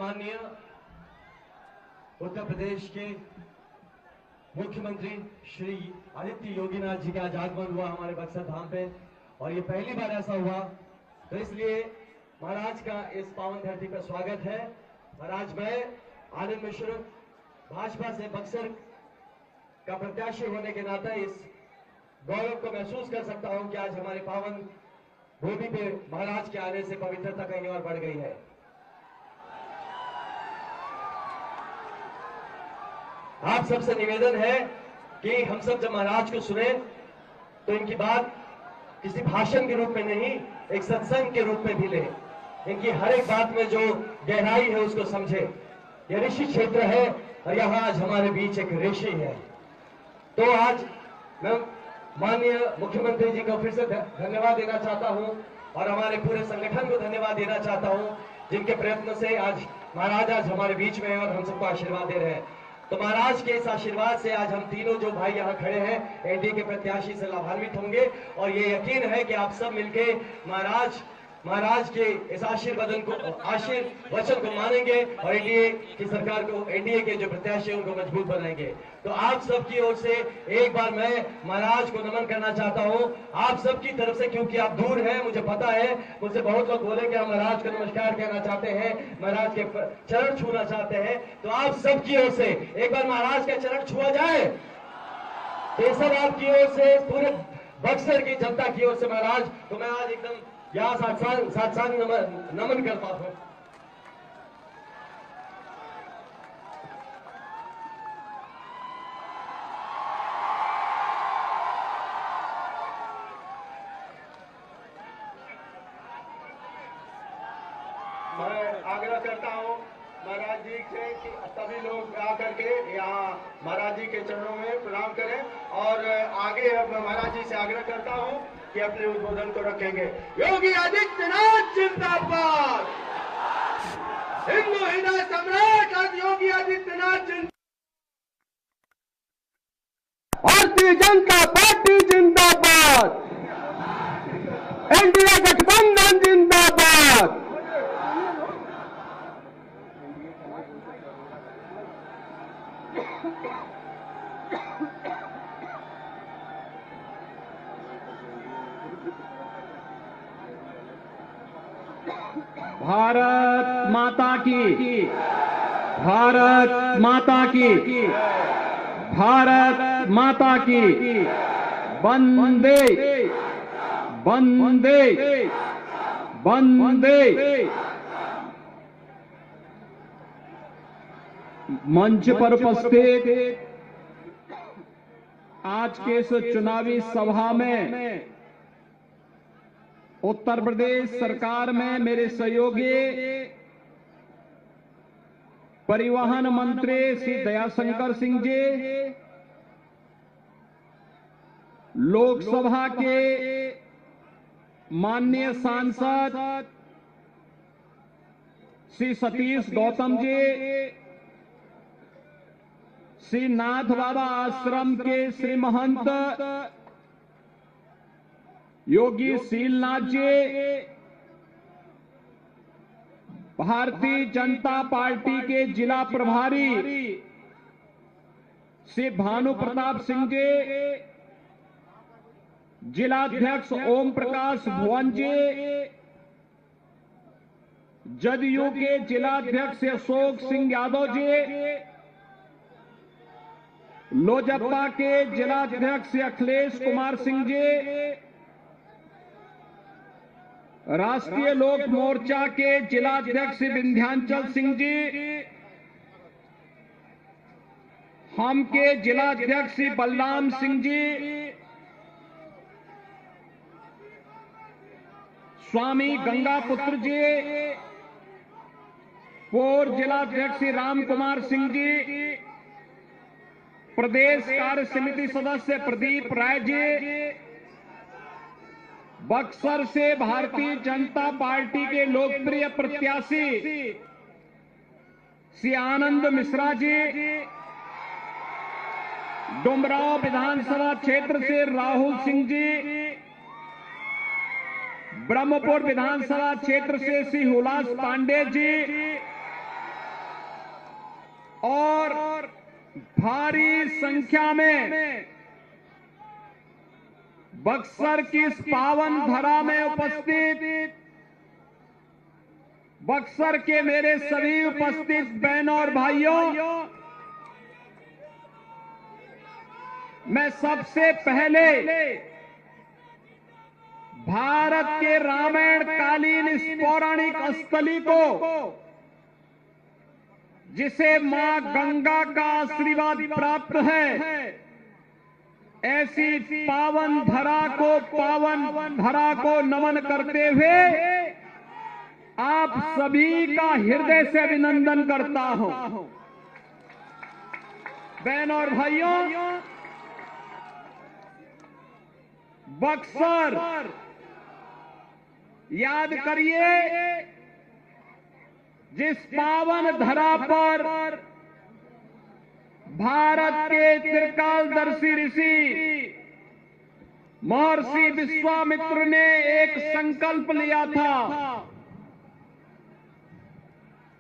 माननीय उत्तर प्रदेश के मुख्यमंत्री श्री आदित्य योगीनाथ जी का आज आगमन हुआ हमारे बक्सर धाम पे, और ये पहली बार ऐसा हुआ, तो इसलिए महाराज का इस पावन धरती पर स्वागत है। महाराज, मैं आनंद मिश्र भाजपा से बक्सर का प्रत्याशी होने के नाते इस गौरव को महसूस कर सकता हूं कि आज हमारे पावन भूमि पे महाराज के आने से पवित्रता कहीं और बढ़ गई है। आप सबसे निवेदन है कि हम सब जब महाराज को सुने तो इनकी बात किसी भाषण के रूप में नहीं, एक सत्संग के रूप में भी ले, इनकी हर एक बात में जो गहराई है उसको समझे। यह ऋषि क्षेत्र है और यहाँ आज हमारे बीच एक ऋषि है। तो आज मैं माननीय मुख्यमंत्री जी को फिर से धन्यवाद देना चाहता हूं और हमारे पूरे संगठन को धन्यवाद देना चाहता हूं, जिनके प्रयत्न से आज महाराज आज हमारे बीच में है और हम सबको आशीर्वाद दे रहे हैं। तो महाराज के इस आशीर्वाद से आज हम तीनों जो भाई यहाँ खड़े हैं एनडीए के प्रत्याशी से लाभान्वित होंगे, और ये यकीन है कि आप सब मिलके महाराज के इस आशीर्वचन को मानेंगे और एनडीए की सरकार को, एनडीए के जो प्रत्याशी उनको मजबूत बनाएंगे। तो आप सबकी ओर से एक बार मैं महाराज को नमन करना चाहता हूं, आप सबकी तरफ से, क्योंकि आप दूर हैं, मुझे पता है, मुझसे बहुत लोग बोले कि हम महाराज को नमस्कार कहना चाहते हैं, महाराज के चरण छूना चाहते हैं, तो आप सबकी ओर से एक बार महाराज का चरण छुआ जाए। तो सब आपकी ओर से, पूरे बक्सर की जनता की ओर से महाराज तो मैं आज एकदम यहाँ साथ नमन करता हूं। मैं आग्रह करता हूं महाराज जी से कि सभी लोग आकर के यहाँ महाराज जी के चरणों में प्रणाम करें, और आगे अब महाराज जी से आग्रह करता हूं कि अपने उद्बोधन को रखेंगे। योगी आदित्यनाथ जिंदाबाद, हिंदू हृदय सम्राट आज योगी आदित्यनाथ जिंदाबाद, भारतीय जनता पार्टी जिंदाबाद, एनडीए गठबंधन जिंदाबाद। भारत माता की, भारत माता की, भारत माता की, वंदे वंदे वंदे। मंच पर उपस्थित आज के इस चुनावी सभा में उत्तर प्रदेश सरकार में मेरे सहयोगी परिवहन मंत्री श्री दयाशंकर सिंह जी, लोकसभा के माननीय सांसद श्री सतीश गौतम जी, श्री नाथ बाबा आश्रम के श्री महंत योगी शीलनाथ जी, भारतीय जनता पार्टी के जिला प्रभारी श्री भानु प्रताप सिंह जी, जिलाध्यक्ष ओम प्रकाश भुवन जी, जदयू के जिलाध्यक्ष अशोक सिंह यादव जी, लोजपा के जिलाध्यक्ष अखिलेश कुमार सिंह जी, राष्ट्रीय लोक मोर्चा के जिलाध्यक्ष विंध्याचल सिंह जी, हम के जिलाध्यक्ष बलराम सिंह जी, स्वामी गंगापुत्र जी, पूर्व जिलाध्यक्ष राम कुमार सिंह जी, प्रदेश कार्य समिति सदस्य प्रदीप राय जी, बक्सर से भारतीय जनता पार्टी के लोकप्रिय प्रत्याशी श्री आनंद मिश्रा जी, डुमराव विधानसभा क्षेत्र से राहुल सिंह जी, ब्रह्मपुर विधानसभा क्षेत्र से श्री हुलास पांडे जी, और भारी संख्या में बक्सर की इस पावन धरा में उपस्थित बक्सर के मेरे सभी उपस्थित बहनों और भाइयों, मैं सबसे पहले भारत के रामायण कालीन इस पौराणिक स्थली को, जिसे मां गंगा का आशीर्वाद प्राप्त है, ऐसी पावन धरा को नमन करते हुए आप सभी का हृदय से अभिनंदन करता हूं। बहनों और भाइयों, बक्सर, याद करिए, जिस पावन धरा पर भारत के त्रिकालदर्शी ऋषि महर्षि विश्वामित्र ने एक संकल्प लिया था,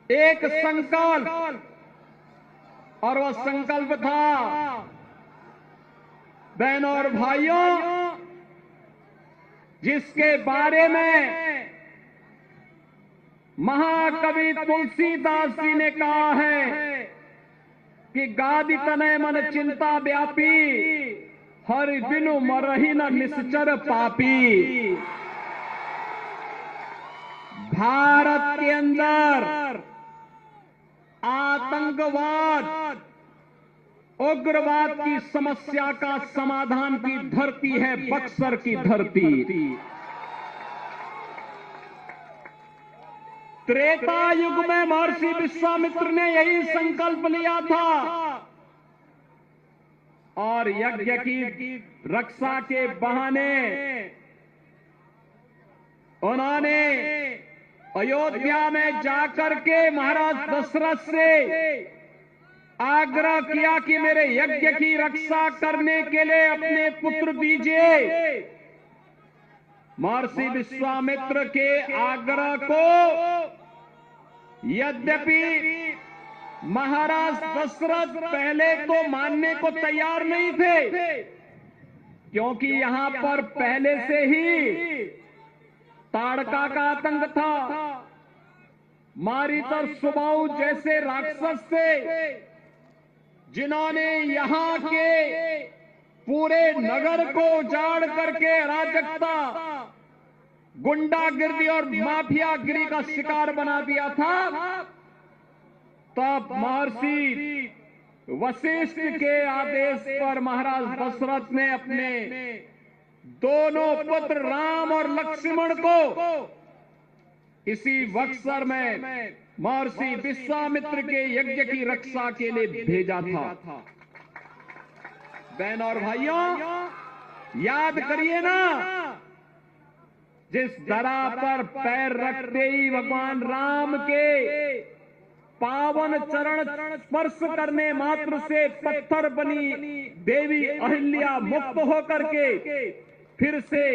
एक संकल्प, और वह संकल्प था, बहनों और भाइयों, जिसके बारे में महाकवि तुलसीदास जी ने कहा है कि गादि तनय मन चिंता व्यापी, हरि बिनु मरहि न निश्चर पापी। भारत के अंदर आतंकवाद, उग्रवाद की समस्या का समाधान की धरती है बक्सर की धरती। त्रेता युग में महर्षि विश्वामित्र ने यही संकल्प लिया था और यज्ञ की रक्षा के बहाने उन्होंने अयोध्या में जाकर के महाराज दशरथ से आग्रह किया कि मेरे यज्ञ की रक्षा करने के लिए अपने पुत्र दीजिए। महर्षि विश्वामित्र के आग्रह को यद्यपि महाराज दशरथ पहले तो मानने को तैयार नहीं थे, क्योंकि यहां पर पहले से ही ताड़का का आतंक था, मारीच और सुबाहु जैसे राक्षस थे, जिन्होंने यहां के पूरे नगर को उजाड़ करके अराजकता, गुंडागिरी और माफियागिरी का शिकार बना दिया था। तब महर्षि वशिष्ठ के आदेश पर महाराज दशरथ ने अपने दोनों पुत्र राम और लक्ष्मण को इसी बक्सर में महर्षि विश्वामित्र के यज्ञ की रक्षा के लिए भेजा था। बहनों और भाइयों, याद करिए ना, जिस धरा पर पैर रखते ही भगवान राम के पावन चरण स्पर्श करने मात्र से पत्थर बनी देवी अहिल्या मुक्त होकर के फिर से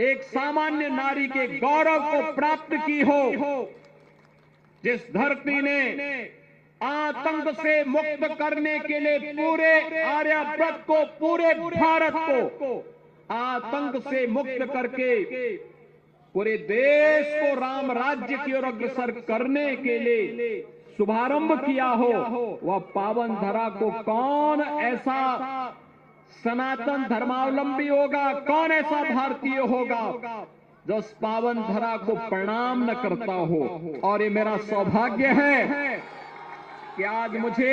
एक सामान्य नारी के गौरव को प्राप्त की हो, जिस धरती ने आतंक से मुक्त करने के लिए पूरे आर्यव्रत को, पूरे भारत को आतंक से मुक्त करके पूरे देश को राम राज्य की ओर अग्रसर करने के लिए शुभारंभ किया हो, वह पावन धरा को कौन ऐसा सनातन धर्मावलंबी होगा, कौन ऐसा भारतीय होगा जो उस पावन धरा को प्रणाम न करता हो। और ये मेरा सौभाग्य है कि आज मुझे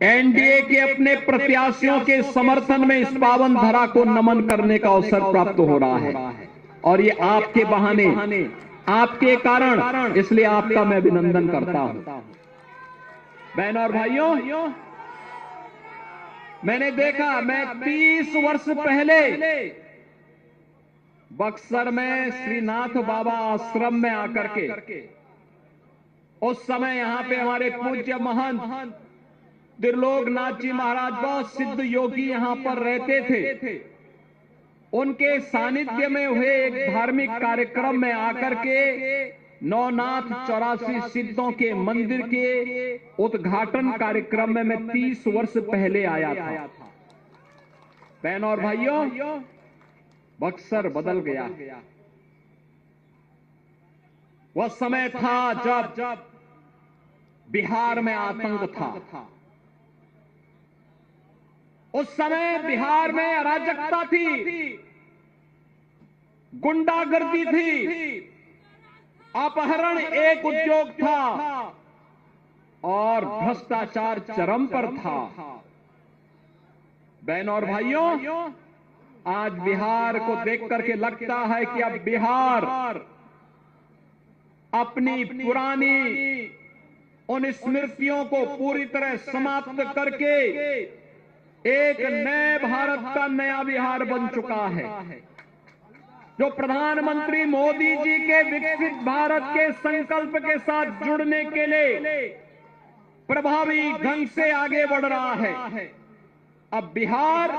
एनडीए के अपने प्रत्याशियों के समर्थन में इस पावन धरा को नमन करने का अवसर प्राप्त हो रहा है, और ये आपके बहाने, आपके कारण, इसलिए आपका मैं अभिनंदन करता हूं। बहनों और भाइयों, मैंने देखा, मैं 30 वर्ष पहले बक्सर में श्रीनाथ बाबा आश्रम में आकर के, उस समय यहां पे हमारे पूज्य महंत त्रिलोकनाथ जी महाराज, बहुत सिद्ध योगी यहां पर रहते थे। उनके सानिध्य में हुए एक धार्मिक कार्यक्रम में आकर के नौनाथ 84 सिद्धों के मंदिर के उद्घाटन कार्यक्रम में मैं 30 वर्ष पहले आया था। बहन और भाइयों, बक्सर बदल गया। वह समय था जब बिहार में आतंक था। उस समय बिहार में अराजकता थी, गुंडागर्दी थी, अपहरण एक उद्योग था और भ्रष्टाचार चरम पर था। बहन और भाइयों, आज बिहार को देख करके लगता है कि अब बिहार अपनी पुरानी उन स्मृतियों को पूरी तरह समाप्त करके एक नए भारत का नया बिहार बन चुका है, जो प्रधानमंत्री मोदी जी के विकसित भारत के संकल्प के साथ जुड़ने के लिए प्रभावी ढंग से आगे बढ़ रहा है। अब बिहार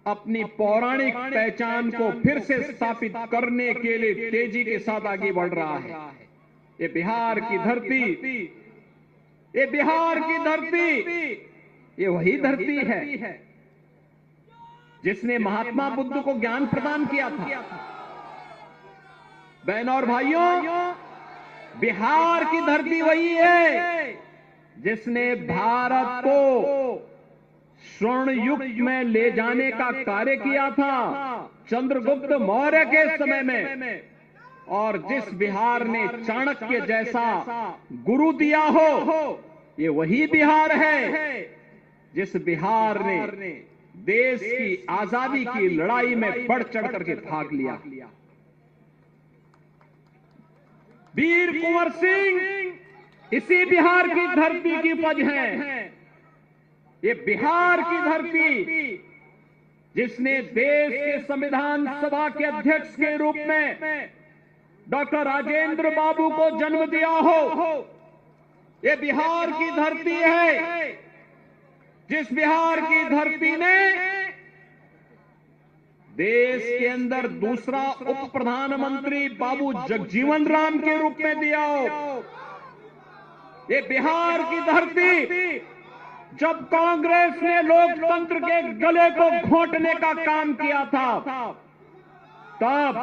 अपनी पौराणिक पहचान को फिर से स्थापित करने के लिए तेजी के साथ आगे बढ़ रहा है। ये बिहार की धरती, ये बिहार की धरती, ये वही धरती है जिसने महात्मा बुद्ध को ज्ञान प्रदान किया था। बहन और भाइयों, बिहार की धरती वही है जिसने भारत को स्वर्ण युग में ले जाने का कार्य किया था चंद्रगुप्त मौर्य के समय में, और जिस बिहार ने चाणक्य जैसा गुरु दिया हो, ये वही बिहार है जिस बिहार ने देश की आजादी की लड़ाई में बढ़ चढ़ करके भाग लिया। वीर कुंवर सिंह इसी बिहार की धरती की उपज है। ये बिहार की धरती जिसने देश के संविधान सभा के अध्यक्ष के रूप में डॉक्टर राजेंद्र बाबू को जन्म दिया हो, ये बिहार की धरती है जिस बिहार की धरती ने देश के अंदर दूसरा उप प्रधानमंत्री बाबू जगजीवन राम के रूप में दिया हो। ये बिहार की धरती जब कांग्रेस ने लोकतंत्र के गले को घोंटने का काम किया था, तब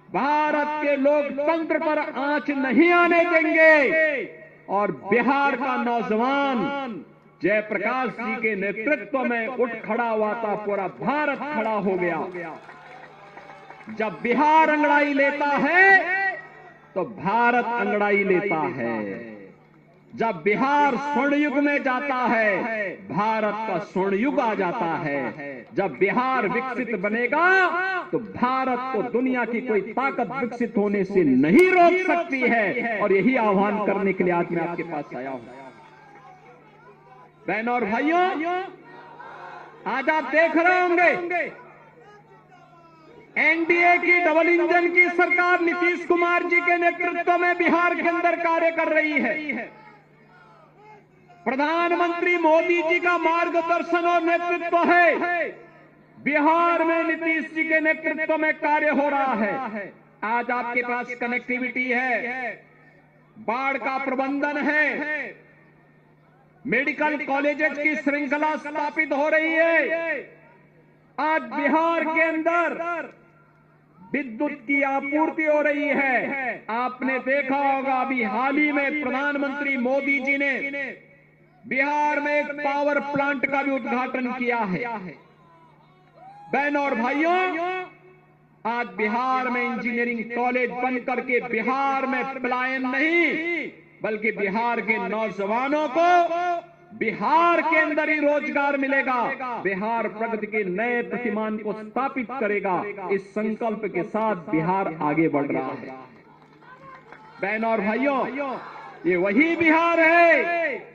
भारत के लोकतंत्र पर आंच नहीं आने देंगे, और बिहार का नौजवान जयप्रकाश जी के नेतृत्व में उठ खड़ा हुआ था, पूरा भारत खड़ा हो गया। जब बिहार अंगड़ाई लेता है तो भारत अंगड़ाई लेता है। जब बिहार स्वर्ण युग में जाता है, भारत का स्वर्ण युग आ जाता है। जब बिहार विकसित बनेगा तो भारत को दुनिया की कोई ताकत विकसित होने से नहीं रोक सकती है, और यही आह्वान करने के लिए आज मैं आपके पास आया हूं। बहनों और भाइयों, आज आप देख रहे होंगे एनडीए की डबल इंजन की सरकार नीतीश कुमार जी के नेतृत्व में बिहार के अंदर कार्य कर रही है। प्रधानमंत्री मोदी जी का मार्गदर्शन और नेतृत्व है। बिहार में नीतीश जी के नेतृत्व में कार्य हो रहा है। आज आपके पास कनेक्टिविटी है, बाढ़ का प्रबंधन है, मेडिकल कॉलेजेस की श्रृंखला स्थापित हो रही है। आज बिहार के अंदर विद्युत की आपूर्ति हो रही है। आपने देखा होगा अभी हाल ही में प्रधानमंत्री मोदी जी ने बिहार में एक पावर प्लांट का भी उद्घाटन किया है। बहनों और भाइयों, आज बिहार में इंजीनियरिंग कॉलेज बन करके बिहार में पलायन नहीं, बल्कि बिहार के नौजवानों को बिहार के अंदर ही रोजगार मिलेगा। बिहार प्रगति के नए प्रतिमान को स्थापित करेगा। इस संकल्प के साथ बिहार आगे बढ़ रहा है। बहनों और भाइयों, ये वही बिहार है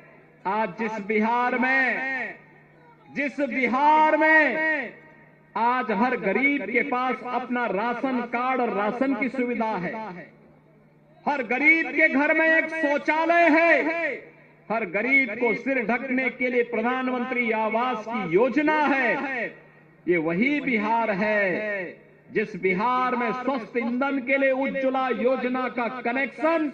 आज जिस बिहार में आज हर गरीब के पास अपना राशन कार्ड और राशन की सुविधा है। हर गरीब के घर में एक शौचालय है। हर गरीब को सिर ढकने के लिए प्रधानमंत्री आवास की योजना है। ये वही बिहार है जिस बिहार में स्वस्थ ईंधन के लिए उज्ज्वला योजना का कनेक्शन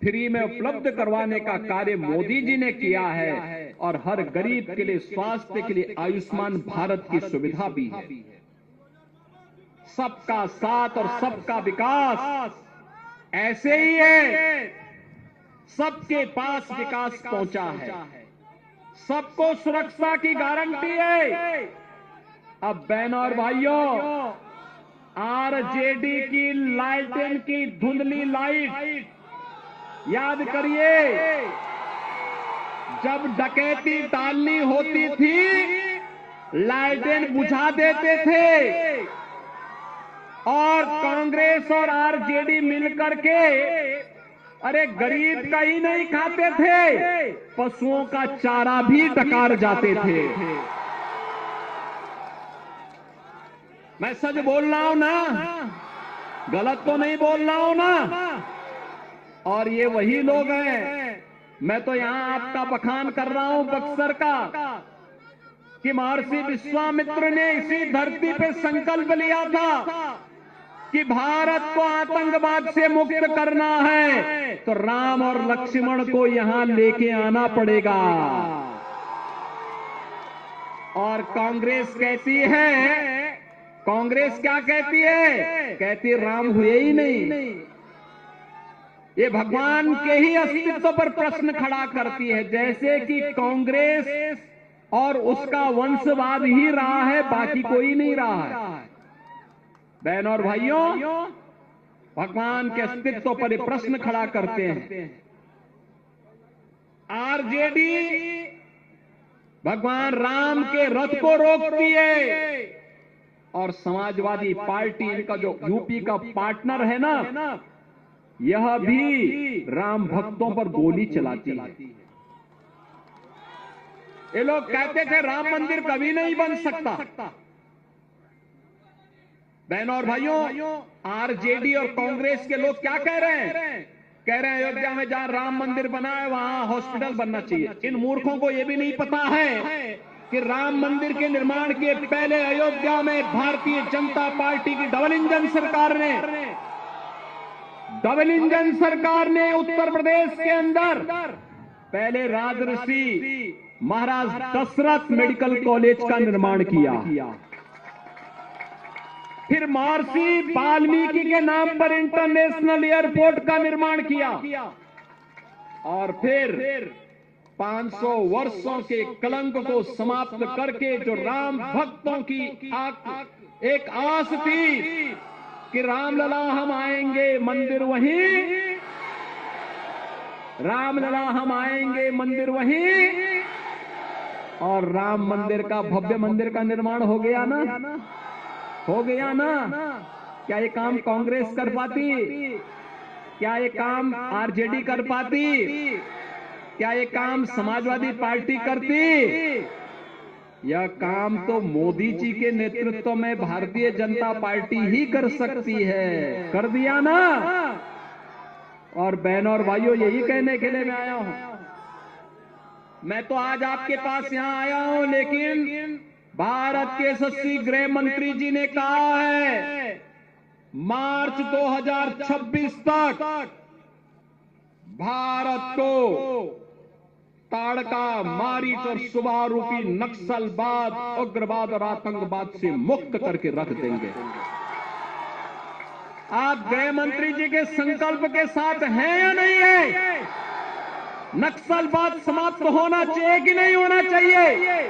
फ्री में उपलब्ध करवाने का कार्य मोदी जी ने किया है, और हर गरीब के लिए स्वास्थ्य के लिए आयुष्मान भारत की सुविधा भी है। सबका साथ और सबका विकास ऐसे ही है, सबके पास विकास पहुंचा है, सबको सुरक्षा की गारंटी है। अब बहनों और भाइयों, आरजेडी की लालटेन की धुंधली लाइट याद करिए, जब डकैती टालनी होती थी लालटेन बुझा देते थे, और कांग्रेस और आरजेडी मिलकर के अरे गरीब का ही नहीं खाते थे, पशुओं का चारा भी डकार जाते थे। मैं सच बोल रहा हूं ना, गलत तो नहीं बोल रहा हूं ना। और ये वही लोग हैं, मैं तो यहां आपका बखान कर रहा हूं बक्सर का, कि महर्षि विश्वामित्र ने इसी धरती पे संकल्प लिया था कि भारत को आतंकवाद से मुक्त करना है, तो राम और लक्ष्मण को यहां लेके आना पड़ेगा। और कांग्रेस कहती है, कांग्रेस क्या कहती है? कहती राम हुए ही नहीं। ये भगवान के ही अस्तित्व पर प्रश्न खड़ा करती है, जैसे कि कांग्रेस और उसका वंशवाद ही रहा है, बाकी कोई नहीं रहा है। बहनों और भाइयों, भगवान के अस्तित्व पर ये प्रश्न खड़ा करते हैं। आरजेडी भगवान राम के रथ को रोकती है, और समाजवादी पार्टी, इनका जो यूपी का पार्टनर है ना, यह भी राम भक्तों पर गोली चलाती है। ये लोग कहते थे राम मंदिर कभी नहीं बन सकता। बहनों और भाइयों, आरजेडी और कांग्रेस के लोग क्या कह रहे हैं? कह रहे हैं अयोध्या में जहां राम मंदिर बना है वहां हॉस्पिटल बनना चाहिए। इन मूर्खों को यह भी नहीं पता है कि राम मंदिर के निर्माण के पहले अयोध्या में भारतीय जनता पार्टी की डबल इंजन सरकार ने उत्तर प्रदेश के अंदर पहले राजऋषि महाराज दशरथ मेडिकल कॉलेज का निर्माण किया, फिर महर्षि वाल्मीकि के नाम पर इंटरनेशनल एयरपोर्ट का निर्माण किया, और फिर 500 वर्षों के कलंक को समाप्त करके जो राम भक्तों की एक आस थी कि रामलला हम आएंगे मंदिर वहीं, रामलला हम आएंगे मंदिर वहीं, और राम मंदिर का भव्य मंदिर का निर्माण हो गया ना, हो गया ना। क्या ये काम कांग्रेस कर पाती? क्या ये काम आरजेडी कर पाती? क्या ये काम समाजवादी पार्टी करती? यह काम तो मोदी जी के नेतृत्व में भारतीय जनता पार्टी ही कर सकती है। कर दिया ना। और बहनों और भाइयों, यही कहने के लिए मैं आया हूं। मैं तो आज आपके पास यहां आया हूं, लेकिन भारत के यशस्वी गृह मंत्री जी ने कहा है मार्च 2026 तक भारत को ताड़का, मारीच और सुबह रूपी नक्सलवाद, उग्रवाद और आतंकवाद से मुक्त करके रख देंगे। आप गृह मंत्री जी के संकल्प के साथ हैं या नहीं है? नक्सलवाद समाप्त होना चाहिए कि नहीं होना चाहिए?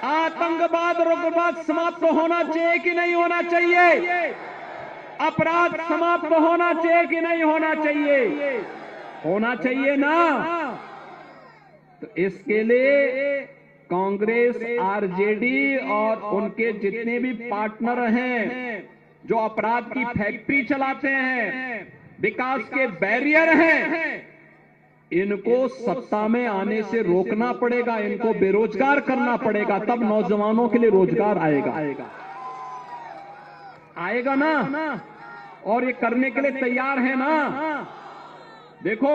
आतंकवाद और उग्रवाद समाप्त होना चाहिए कि नहीं होना चाहिए? अपराध समाप्त होना चाहिए कि नहीं होना चाहिए? होना चाहिए ना। तो इसके लिए कांग्रेस, आरजेडी और उनके जितने भी पार्टनर हैं जो अपराध की फैक्ट्री चलाते हैं, विकास के बैरियर हैं, इनको सत्ता में आने से रोकना पड़ेगा, इनको बेरोजगार करना पड़ेगा, तब नौजवानों के लिए रोजगार आएगा ना। और ये करने के लिए तैयार है ना। देखो,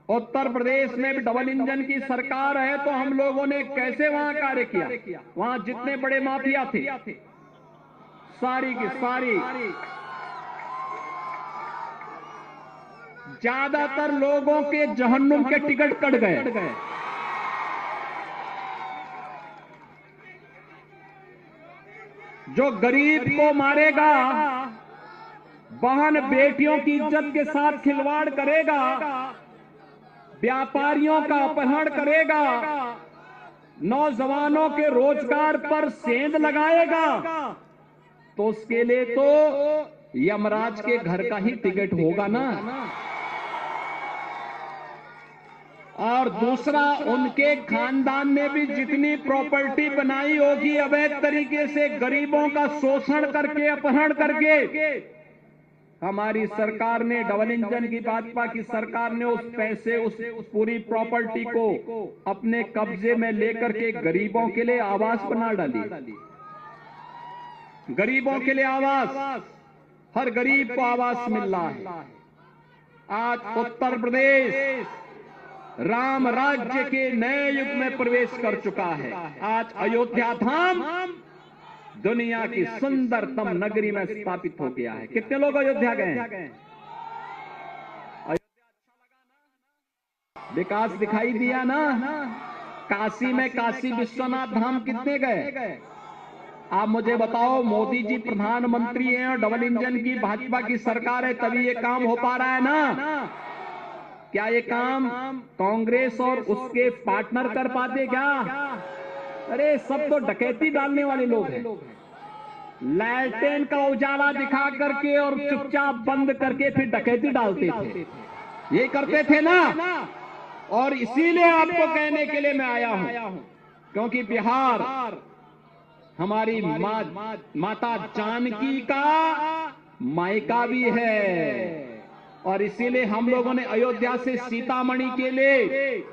उत्तर प्रदेश में भी डबल इंजन की सरकार है, तो हम लोगों ने कैसे वहां कार्य किया। वहां जितने बड़े माफिया थे सारी की सारी ज्यादातर लोगों के जहन्नुम के टिकट कट गए। जो गरीब को मारेगा, बहन बेटियों की इज्जत के साथ खिलवाड़ करेगा, व्यापारियों का अपहरण करेगा, नौजवानों के रोजगार पर सेंध लगाएगा, तो उसके लिए तो यमराज के घर का ही टिकट होगा ना। और दूसरा, उनके खानदान ने भी जितनी प्रॉपर्टी बनाई होगी अवैध तरीके से, गरीबों का शोषण करके, अपहरण करके, हमारी सरकार ने, डबल इंजन की भाजपा की सरकार ने उस पैसे, उस पूरी प्रॉपर्टी को अपने कब्जे में लेकर के गरीबों के लिए आवास बना डाली। गरीबों के लिए आवास, हर गरीब को आवास मिल रहा है। आज उत्तर प्रदेश राम राज्य के नए युग में प्रवेश कर चुका है। आज अयोध्या धाम दुनिया की सुंदरतम नगरी में स्थापित हो गया है। कितने लोग अयोध्या गए हैं? अयोध्या अच्छा लगा ना? विकास दिखाई दिया ना? काशी में काशी विश्वनाथ धाम कितने गए? आप मुझे बताओ, मोदी जी प्रधानमंत्री हैं और डबल इंजन की भाजपा की सरकार है, तभी ये काम हो पा रहा है ना? क्या ये काम कांग्रेस और उसके पार्टनर कर पाते क्या? अरे सब तो डकैती डालने वाले लोग हैं। लैट्रिन का उजाला दिखा करके और चुपचाप बंद करके फिर डकैती डालते थे, ये करते थे ना। और इसीलिए आपको कहने के लिए मैं आया हूं, क्योंकि बिहार हमारी माता जानकी का मायका भी है। और इसीलिए हम लोगों ने अयोध्या से सीतामढ़ी के लिए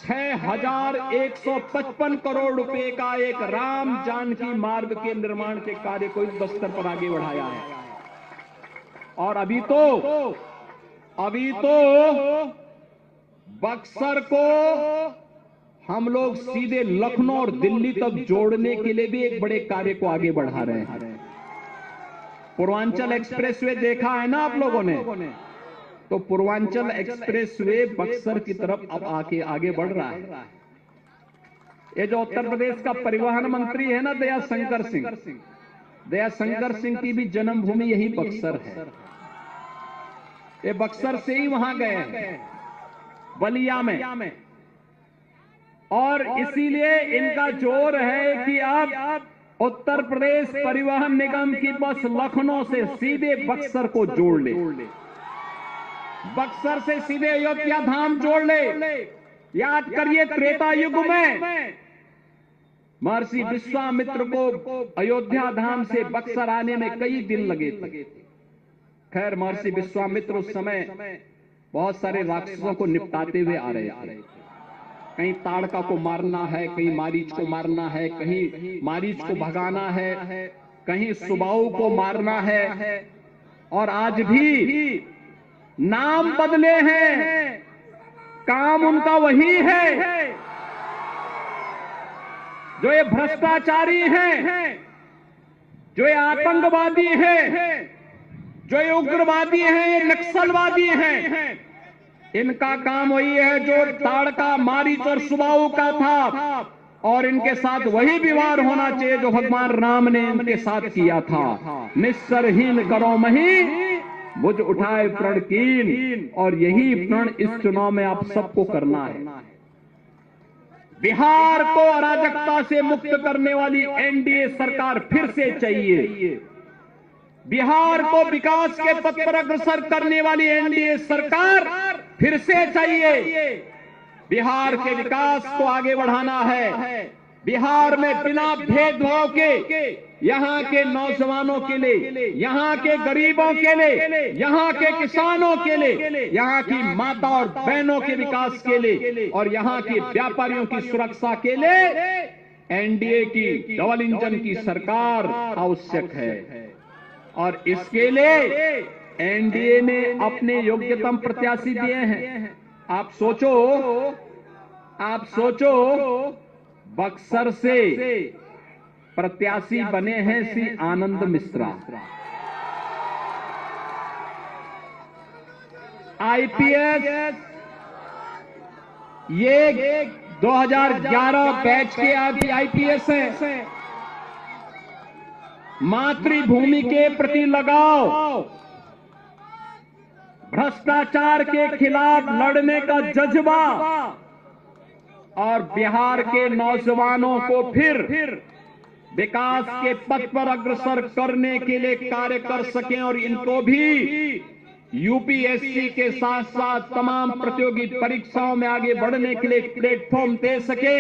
6155 करोड़ रुपए का एक राम जानकी मार्ग के निर्माण के कार्य को इस स्तर पर आगे बढ़ाया है। और अभी तो बक्सर को हम लोग सीधे लखनऊ और दिल्ली तक जोड़ने के लिए भी एक बड़े कार्य को आगे बढ़ा रहे हैं। पूर्वांचल एक्सप्रेसवे देखा है ना आप लोगों ने? तो पूर्वांचल एक्सप्रेसवे बक्सर की तरफ अब आगे बढ़ रहा है। ये जो उत्तर प्रदेश का परिवहन मंत्री है ना, दया शंकर सिंह की भी जन्मभूमि यही बक्सर है। ये बक्सर से ही वहां गए हैं, बलिया में। और इसीलिए इनका जोर है कि अब उत्तर प्रदेश परिवहन निगम की बस लखनऊ से सीधे बक्सर को जोड़ ले, बक्सर से सीधे अयोध्या धाम जोड़ ले। याद करिए, त्रेता युग में महर्षि विश्वामित्र को अयोध्या धाम से बक्सर आने में कई दिन लगे थे। खैर, महर्षि विश्वामित्र उस समय बहुत सारे राक्षसों को निपटाते हुए आ रहे थे। कहीं ताड़का को मारना है, कहीं मारीच को मारना है, कहीं मारीच को भगाना है, कहीं सुबाहु को मारना है। और आज भी नाम बदले हैं, काम उनका वही है। जो ये भ्रष्टाचारी हैं, जो ये आतंकवादी हैं, जो ये उग्रवादी हैं, ये नक्सलवादी हैं, इनका काम वही है जो ताड़का, मारीच और सुबाहु का था। और इनके साथ वही व्यवहार होना चाहिए जो भगवान राम ने इनके साथ किया था। निस्सरहीन करो मही, बुझ उठाए प्रण कीन। और यही प्रण इस चुनाव में आप सबको करना है। बिहार को अराजकता से मुक्त करने वाली एनडीए सरकार फिर से चाहिए। बिहार को विकास के पथ पर अग्रसर करने वाली एनडीए सरकार फिर से चाहिए। बिहार के विकास को आगे बढ़ाना है। बिहार में बिना भेदभाव के यहाँ के नौजवानों के लिए, यहाँ के गरीबों के लिए, यहाँ के किसानों के लिए, यहाँ की माता और बहनों के विकास के लिए और यहाँ के व्यापारियों की सुरक्षा के लिए एनडीए की डबल इंजन की सरकार आवश्यक है। और इसके लिए एनडीए ने अपने योग्यतम प्रत्याशी दिए हैं। आप सोचो, बक्सर से प्रत्याशी बने हैं श्री आनंद मिश्रा। आईपीएस ये 2011 बैच के आईपीएस हैं। मातृभूमि के प्रति लगाव, भ्रष्टाचार के खिलाफ लड़ने का जज्बा और बिहार के नौजवानों को फिर विकास के पथ पर अग्रसर करने के लिए कार्य कर सकें और इनको भी यूपीएससी के साथ साथ तमाम प्रतियोगी परीक्षाओं में आगे बढ़ने के लिए प्लेटफॉर्म दे सके,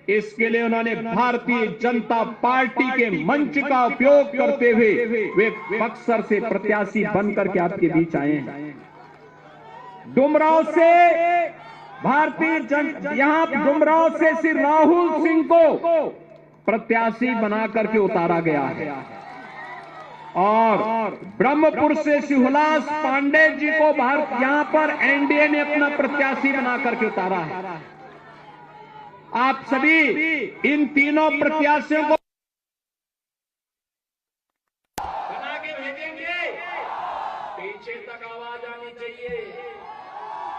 इसके लिए उन्होंने भारतीय जनता पार्टी के मंच का उपयोग करते हुए वे बक्सर से प्रत्याशी बनकर के आपके बीच आए हैं। डुमरांव से यहां डुमरांव से श्री राहुल सिंह को प्रत्याशी बना करके उतारा गया है और ब्रह्मपुर से शिवलास पांडे जी को यहां पर एनडीए ने अपना प्रत्याशी बना करके उतारा है। आप सभी इन तीनों प्रत्याशियों को बना के भेजेंगे। पीछे तक आवाज आनी चाहिए।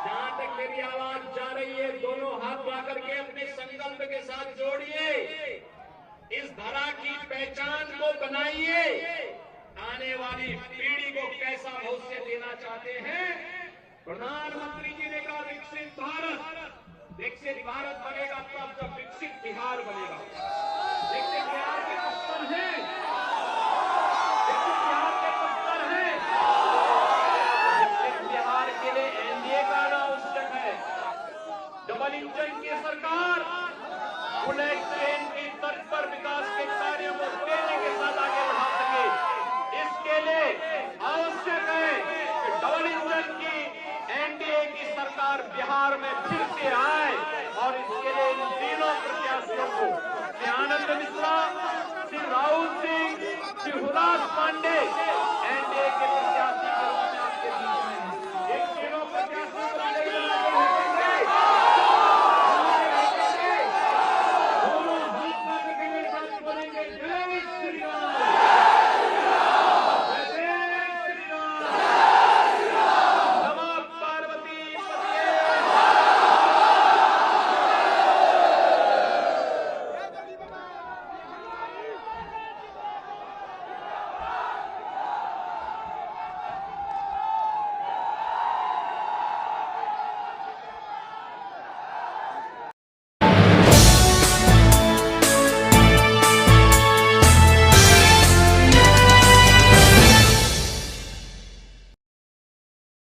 जहां तक मेरी आवाज जा रही है, दोनों हाथ ला करके अपने संकल्प के साथ जोड़िए। इस धरा की पहचान को बनाइए। आने वाली पीढ़ी को कैसा भविष्य देना चाहते हैं। प्रधानमंत्री जी ने कहा विकसित भारत बनेगा तब जब विकसित बिहार बनेगा।